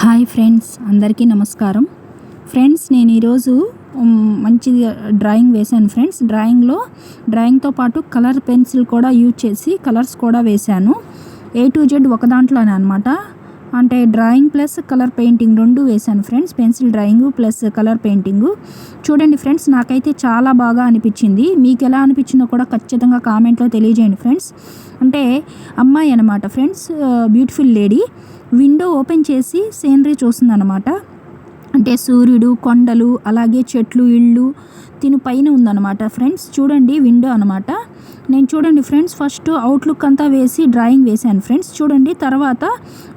Hi friends, అందరికీ నమస్కారం. Friends, నేను ఈరోజు మంచి డ్రాయింగ్ వేశాను ఫ్రెండ్స్. డ్రాయింగ్తో పాటు కలర్ పెన్సిల్ కూడా యూజ్ చేసి కలర్స్ కూడా వేశాను. A to Z ఒక దాంట్లోనే అనమాట. అంటే డ్రాయింగ్ ప్లస్ కలర్ పెయింటింగ్ రెండు వేశాను friends. Pencil drawing plus colour painting. చూడండి ఫ్రెండ్స్, నాకైతే చాలా బాగా అనిపించింది. మీకు ఎలా అనిపించిందో కూడా ఖచ్చితంగా కామెంట్లో తెలియజేయండి ఫ్రెండ్స్. అంటే అమ్మాయి అనమాట friends, beautiful lady window open చేసి సీనరీ చూస్తుందన్నమాట. అంటే సూర్యుడు, కొండలు, అలాగే చెట్లు, ఇళ్ళు తిను పైన ఉందన్నమాట ఫ్రెండ్స్. చూడండి విండో అనమాట. నేను చూడండి ఫ్రెండ్స్, ఫస్ట్ అవుట్లుక్ అంతా వేసి డ్రాయింగ్ వేశాను ఫ్రెండ్స్. చూడండి తర్వాత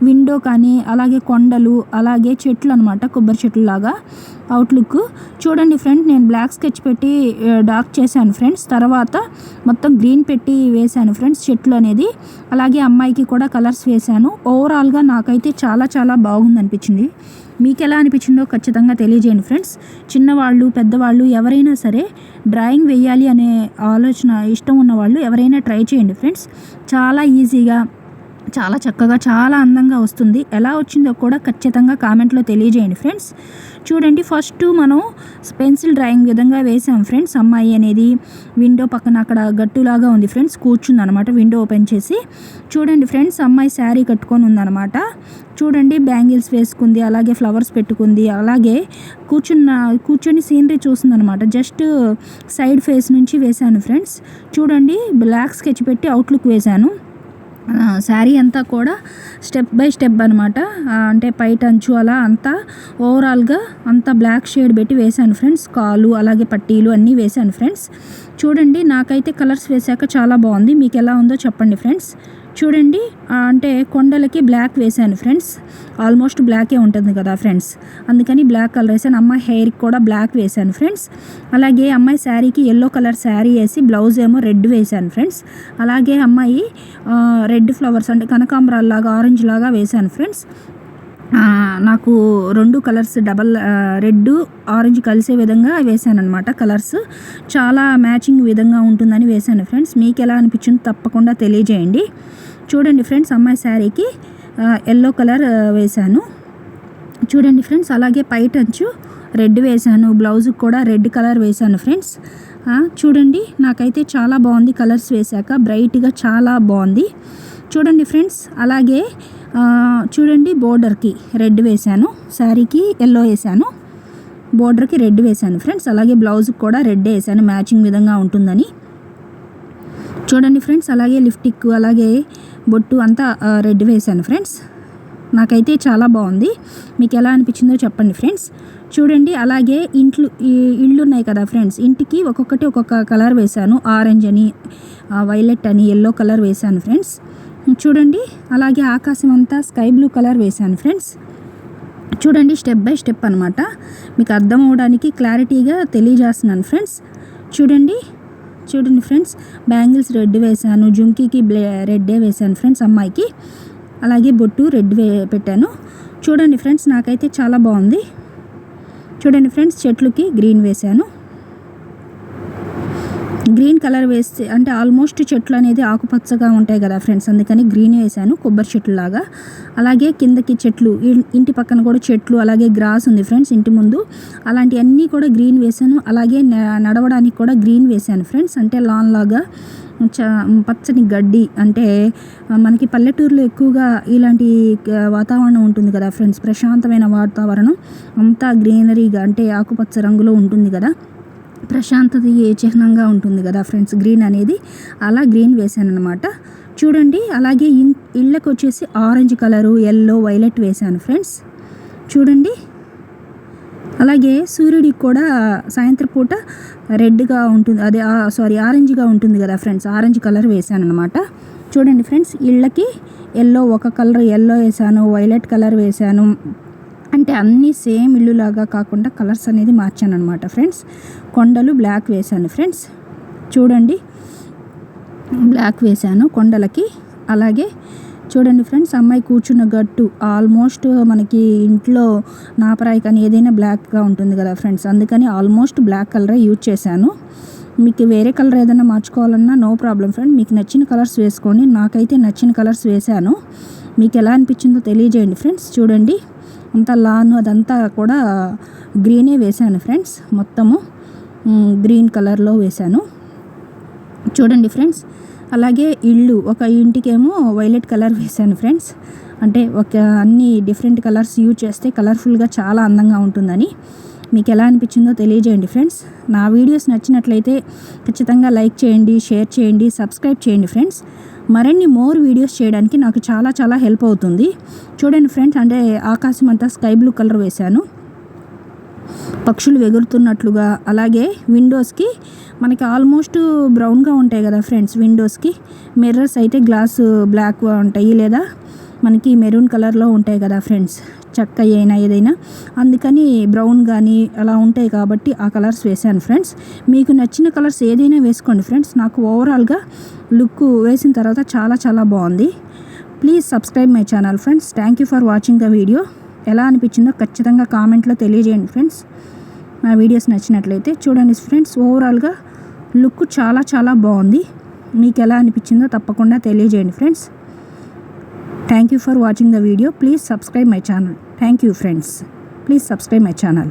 విండో కానీ అలాగే కొండలు అలాగే చెట్లు అనమాట, కొబ్బరి చెట్లు లాగా అవుట్లుక్. చూడండి ఫ్రెండ్స్, నేను బ్లాక్ స్కెచ్ పెట్టి డార్క్ చేశాను ఫ్రెండ్స్. తర్వాత మొత్తం గ్రీన్ పెట్టి వేశాను ఫ్రెండ్స్ చెట్లు అనేది. అలాగే అమ్మాయికి కూడా కలర్స్ వేశాను. ఓవరాల్గా నాకైతే చాలా చాలా బాగుంది అనిపించింది. మీకు ఎలా అనిపించిందో ఖచ్చితంగా తెలియజేయండి ఫ్రెండ్స్. చిన్నవాళ్ళు, పెద్దవాళ్ళు ఎవరైనా సరే డ్రాయింగ్ వేయాలి అనే ఆలోచన ఇష్టం ఉన్నవాళ్ళు ఎవరైనా ట్రై చేయండి ఫ్రెండ్స్. చాలా ఈజీగా, చాలా చక్కగా, చాలా అందంగా వస్తుంది. ఎలా వచ్చిందో కూడా ఖచ్చితంగా కామెంట్లో తెలియజేయండి ఫ్రెండ్స్. చూడండి, ఫస్ట్ మనం పెన్సిల్ డ్రాయింగ్ విధంగా వేసాం ఫ్రెండ్స్. అమ్మాయి అనేది విండో పక్కన అక్కడ గట్టులాగా ఉంది ఫ్రెండ్స్, కూర్చుంది అనమాట విండో ఓపెన్ చేసి. చూడండి ఫ్రెండ్స్, అమ్మాయి శారీ కట్టుకొని ఉందన్నమాట. చూడండి, బ్యాంగిల్స్ వేసుకుంది, అలాగే ఫ్లవర్స్ పెట్టుకుంది, అలాగే కూర్చొని సీనరీ చూస్తుంది అనమాట. జస్ట్ సైడ్ ఫేస్ నుంచి వేశాను ఫ్రెండ్స్. చూడండి, బ్లాక్ స్కెచ్ పెట్టి అవుట్లుక్ వేశాను. శారీ అంతా కూడా స్టెప్ బై స్టెప్ అనమాట. అంటే పైట అంచు అలా అంతా ఓవరాల్గా అంతా బ్లాక్ షేడ్ పెట్టి వేశాను ఫ్రెండ్స్. కాలు అలాగే పట్టీలు అన్నీ వేశాను ఫ్రెండ్స్. చూడండి, నాకైతే కలర్స్ వేశాక చాలా బాగుంది. మీకు ఎలా ఉందో చెప్పండి ఫ్రెండ్స్. చూడండి, అంటే కొండలకి బ్లాక్ వేశాను ఫ్రెండ్స్. ఆల్మోస్ట్ బ్లాకే ఉంటుంది కదా ఫ్రెండ్స్, అందుకని బ్లాక్ కలర్ వేసాను. అమ్మాయి హెయిర్కి కూడా బ్లాక్ వేశాను ఫ్రెండ్స్. అలాగే అమ్మాయి శారీకి ఎల్లో కలర్ శారీ వేసి బ్లౌజ్ ఏమో రెడ్ వేశాను ఫ్రెండ్స్. అలాగే అమ్మాయి రెడ్ ఫ్లవర్స్ అంటే కనకాంబరాల్లాగా ఆరెంజ్ లాగా వేశాను ఫ్రెండ్స్. నాకు రెండు కలర్స్ రెడ్ ఆరెంజ్ కలిసే విధంగా వేసాను అనమాట. కలర్స్ చాలా మ్యాచింగ్ విధంగా ఉంటుందని వేశాను ఫ్రెండ్స్. మీకు ఎలా అనిపించిందో తప్పకుండా తెలియజేయండి. చూడండి ఫ్రెండ్స్, అమ్మాయి శారీకి ఎల్లో కలర్ వేశాను. చూడండి ఫ్రెండ్స్, అలాగే పైట అంచు రెడ్ వేశాను, బ్లౌజ్కి కూడా రెడ్ కలర్ వేశాను ఫ్రెండ్స్. చూడండి, నాకైతే చాలా బాగుంది కలర్స్ వేశాక, బ్రైట్గా చాలా బాగుంది. చూడండి ఫ్రెండ్స్, అలాగే చూడండి బోర్డర్కి రెడ్ వేశాను, శారీకి ఎల్లో వేసాను, బోర్డర్కి రెడ్ వేశాను ఫ్రెండ్స్. అలాగే బ్లౌజ్కి కూడా రెడ్ వేసాను మ్యాచింగ్ విధంగా ఉంటుందని. చూడండి ఫ్రెండ్స్, అలాగే లిప్స్టిక్ అలాగే బొట్టు అంతా రెడ్ వేశాను ఫ్రెండ్స్. నాకైతే చాలా బాగుంది. మీకు ఎలా అనిపించిందో చెప్పండి ఫ్రెండ్స్. చూడండి, అలాగే ఇళ్ళు ఉన్నాయి కదా ఫ్రెండ్స్, ఇంటికి ఒక్కొక్క కలర్ వేశాను. ఆరెంజ్ అని, వైలెట్ అని, ఎల్లో కలర్ వేశాను ఫ్రెండ్స్. చూడండి, అలాగే ఆకాశం అంతా స్కై బ్లూ కలర్ వేశాను ఫ్రెండ్స్. చూడండి, స్టెప్ బై స్టెప్ అనమాట, మీకు అర్థం అవడానికి క్లారిటీగా తెలియజేస్తున్నాను ఫ్రెండ్స్. చూడండి ఫ్రెండ్స్, బ్యాంగిల్స్ రెడ్ వేశాను, జుంకీకి రెడ్డే వేశాను ఫ్రెండ్స్ అమ్మాయికి. అలాగే బొట్టు రెడ్ పెట్టాను. చూడండి ఫ్రెండ్స్, నాకైతే చాలా బాగుంది. చూడండి ఫ్రెండ్స్, చెట్లుకి గ్రీన్ వేశాను. గ్రీన్ కలర్ వేస్తే అంటే ఆల్మోస్ట్ చెట్లు అనేది ఆకుపచ్చగా ఉంటాయి కదా ఫ్రెండ్స్, అందుకని గ్రీన్ వేశాను, కొబ్బరి చెట్లు లాగా. అలాగే కిందకి చెట్లు, ఇంటి పక్కన కూడా చెట్లు, అలాగే గ్రాస్ ఉంది ఫ్రెండ్స్ ఇంటి ముందు, అలాంటివన్నీ కూడా గ్రీన్ వేశాను. అలాగే నడవడానికి కూడా గ్రీన్ వేశాను ఫ్రెండ్స్. అంటే లాన్ లాగా పచ్చని గడ్డి, అంటే మనకి పల్లెటూరులో ఎక్కువగా ఇలాంటి వాతావరణం ఉంటుంది కదా ఫ్రెండ్స్, ప్రశాంతమైన వాతావరణం అంతా గ్రీనరీగా అంటే ఆకుపచ్చ రంగులో ఉంటుంది కదా, ప్రశాంతత చిహ్నంగా ఉంటుంది కదా ఫ్రెండ్స్ గ్రీన్ అనేది. అలా గ్రీన్ వేసాను అనమాట. చూడండి, అలాగే ఇళ్ళకి వచ్చేసి ఆరెంజ్ కలరు, ఎల్లో, వైలెట్ వేసాను ఫ్రెండ్స్. చూడండి, అలాగే సూర్యుడికి కూడా సాయంత్రం పూట రెడ్గా ఉంటుంది, అదే ఆరెంజ్గా ఉంటుంది కదా ఫ్రెండ్స్, ఆరెంజ్ కలర్ వేసాను అనమాట. చూడండి ఫ్రెండ్స్, ఇళ్ళకి ఎల్లో, ఒక కలర్ ఎల్లో వేసాను, వైలెట్ కలర్ వేసాను. అంటే అన్నీ సేమ్ ఇల్లులాగా కాకుండా కలర్స్ అనేది మార్చాను అనమాట ఫ్రెండ్స్. కొండలు బ్లాక్ వేశాను ఫ్రెండ్స్. చూడండి, బ్లాక్ వేశాను కొండలకి. అలాగే చూడండి ఫ్రెండ్స్, అమ్మాయి కూర్చున్న గట్టు ఆల్మోస్ట్ మనకి ఇంట్లో నాపరాయి కానీ ఏదైనా బ్లాక్గా ఉంటుంది కదా ఫ్రెండ్స్, అందుకని ఆల్మోస్ట్ బ్లాక్ కలరే యూజ్ చేశాను. మీకు వేరే కలర్ ఏదైనా మార్చుకోవాలన్నా నో ప్రాబ్లం ఫ్రెండ్, మీకు నచ్చిన కలర్స్ వేసుకోండి. నాకైతే నచ్చిన కలర్స్ వేశాను. మీకు ఎలా అనిపించిందో తెలియజేయండి ఫ్రెండ్స్. చూడండి అంతా లాన్ అదంతా కూడా గ్రీనే వేశాను ఫ్రెండ్స్, మొత్తము గ్రీన్ కలర్లో వేశాను. చూడండి ఫ్రెండ్స్. అలాగే ఇల్లు, ఒక ఇంటికేమో వైలెట్ కలర్ వేశాను ఫ్రెండ్స్. అంటే అన్ని డిఫరెంట్ కలర్స్ యూజ్ చేస్తే కలర్ఫుల్గా చాలా అందంగా ఉంటుందని. మీకు ఎలా అనిపించిందో తెలియజేయండి ఫ్రెండ్స్. నా వీడియోస్ నచ్చినట్లయితే ఖచ్చితంగా లైక్ చేయండి, షేర్ చేయండి, సబ్స్క్రైబ్ చేయండి ఫ్రెండ్స్. మరిన్ని మోర్ వీడియోస్ చేయడానికి నాకు చాలా చాలా హెల్ప్ అవుతుంది. చూడండి ఫ్రెండ్స్, అంటే ఆకాశం అంతా స్కై బ్లూ కలర్ వేశాను, పక్షులు ఎగురుతున్నట్లుగా. అలాగే విండోస్కి మనకి ఆల్మోస్ట్ బ్రౌన్గా ఉంటాయి కదా ఫ్రెండ్స్ విండోస్కి. మిర్రర్స్ అయితే గ్లాస్ బ్లాక్గా ఉంటాయి, లేదా మనకి మెరూన్ కలర్లో ఉంటాయి కదా ఫ్రెండ్స్, చెక్క అయినా ఏదైనా. అందుకని బ్రౌన్ కానీ అలా ఉంటాయి కాబట్టి ఆ కలర్స్ వేసాను ఫ్రెండ్స్. మీకు నచ్చిన కలర్స్ ఏదైనా వేసుకోండి ఫ్రెండ్స్. నాకు ఓవరాల్గా లుక్ వేసిన తర్వాత చాలా చాలా బాగుంది. Please subscribe my channel friends. Thank you for watching the video. ఎలా అనిపించిందో ఖచ్చితంగా కామెంట్లో తెలియజేయండి ఫ్రెండ్స్. నా వీడియోస్ నచ్చినట్లయితే చూడండి ఫ్రెండ్స్, ఓవరాల్గా లుక్ చాలా చాలా బాగుంది. మీకు ఎలా అనిపించిందో తప్పకుండా తెలియజేయండి friends. Thank you for watching the video. Please subscribe my channel. Thank you friends. Please subscribe my channel.